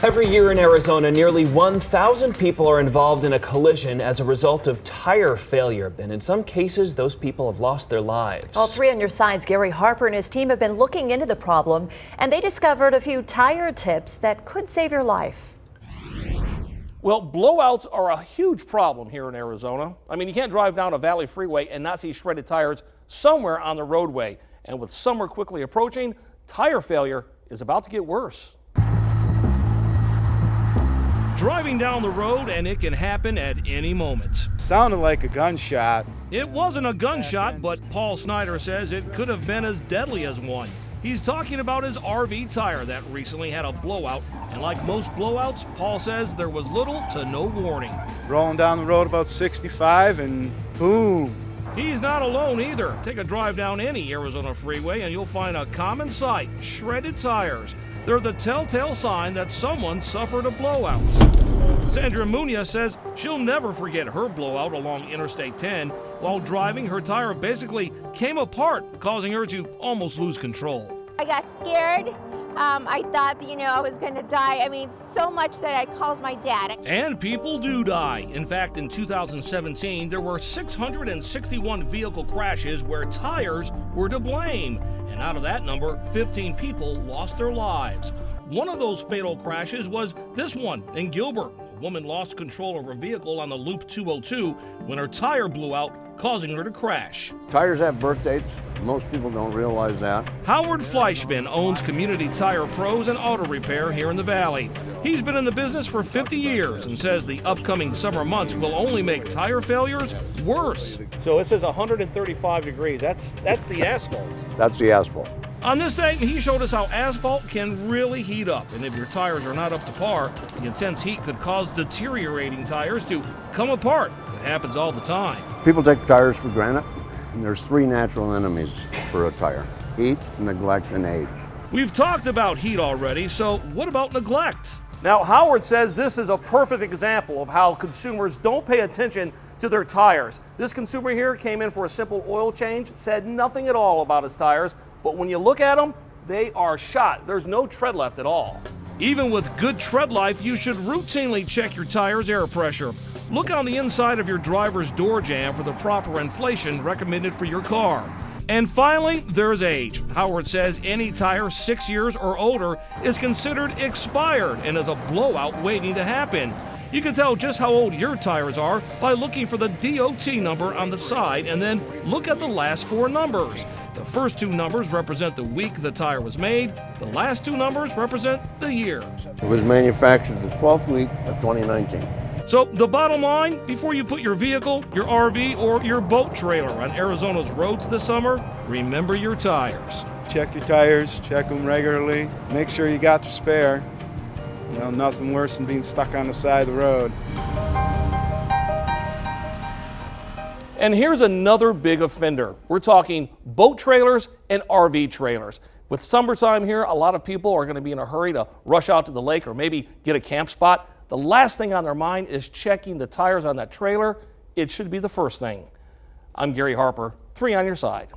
Every year in Arizona, nearly 1,000 people are involved in a collision as a result of tire failure. And in some cases, those people have lost their lives. All 3 on your sides, Gary Harper and his team have been looking into the problem, and they discovered a few tire tips that could save your life. Well, blowouts are a huge problem here in Arizona. I mean, you can't drive down a valley freeway and not see shredded tires somewhere on the roadway. And with summer quickly approaching, tire failure is about to get worse. Driving down the road, and it can happen at any moment. Sounded like a gunshot. It wasn't a gunshot, but Paul Snyder says it could have been as deadly as one. He's talking about his RV tire that recently had a blowout, and like most blowouts, Paul says there was little to no warning. Rolling down the road about 65 and boom. He's not alone either. Take a drive down any Arizona freeway and you'll find a common sight: shredded tires. They're the telltale sign that someone suffered a blowout. Sandra Munoz says she'll never forget her blowout along Interstate 10. While driving, her tire basically came apart, causing her to almost lose control. I got scared. I thought, I was going to die. I mean, so much that I called my dad. And people do die. In fact, in 2017, there were 661 vehicle crashes where tires were to blame. And out of that number, 15 people lost their lives. One of those fatal crashes was this one in Gilbert. A woman lost control of her vehicle on the Loop 202 when her tire blew out, causing her to crash. Tires have birth dates. Most people don't realize that. Howard Fleischman owns Community Tire Pros and Auto Repair here in the Valley. He's been in the business for 50 years and says the upcoming summer months will only make tire failures worse. So it says 135 degrees. That's the asphalt. That's the asphalt. On this day, he showed us how asphalt can really heat up, and if your tires are not up to par, the intense heat could cause deteriorating tires to come apart. It happens all the time. People take tires for granted, and there's 3 natural enemies for a tire: heat, neglect, and age. We've talked about heat already, so what about neglect? Now, Howard says this is a perfect example of how consumers don't pay attention to their tires. This consumer here came in for a simple oil change, said nothing at all about his tires, but when you look at them, they are shot. There's no tread left at all. Even with good tread life, you should routinely check your tire's air pressure. Look on the inside of your driver's door jamb for the proper inflation recommended for your car. And finally, there's age. Howard says any tire 6 years or older is considered expired and is a blowout waiting to happen. You can tell just how old your tires are by looking for the DOT number on the side and then look at the last 4 numbers. The first 2 numbers represent the week the tire was made. The last 2 numbers represent the year. It was manufactured the 12th week of 2019. So the bottom line, before you put your vehicle, your RV, or your boat trailer on Arizona's roads this summer, remember your tires. Check your tires, check them regularly. Make sure you got the spare. Nothing worse than being stuck on the side of the road. And here's another big offender. We're talking boat trailers and RV trailers. With summertime here, a lot of people are going to be in a hurry to rush out to the lake or maybe get a camp spot. The last thing on their mind is checking the tires on that trailer. It should be the first thing. I'm Gary Harper, 3 on your side.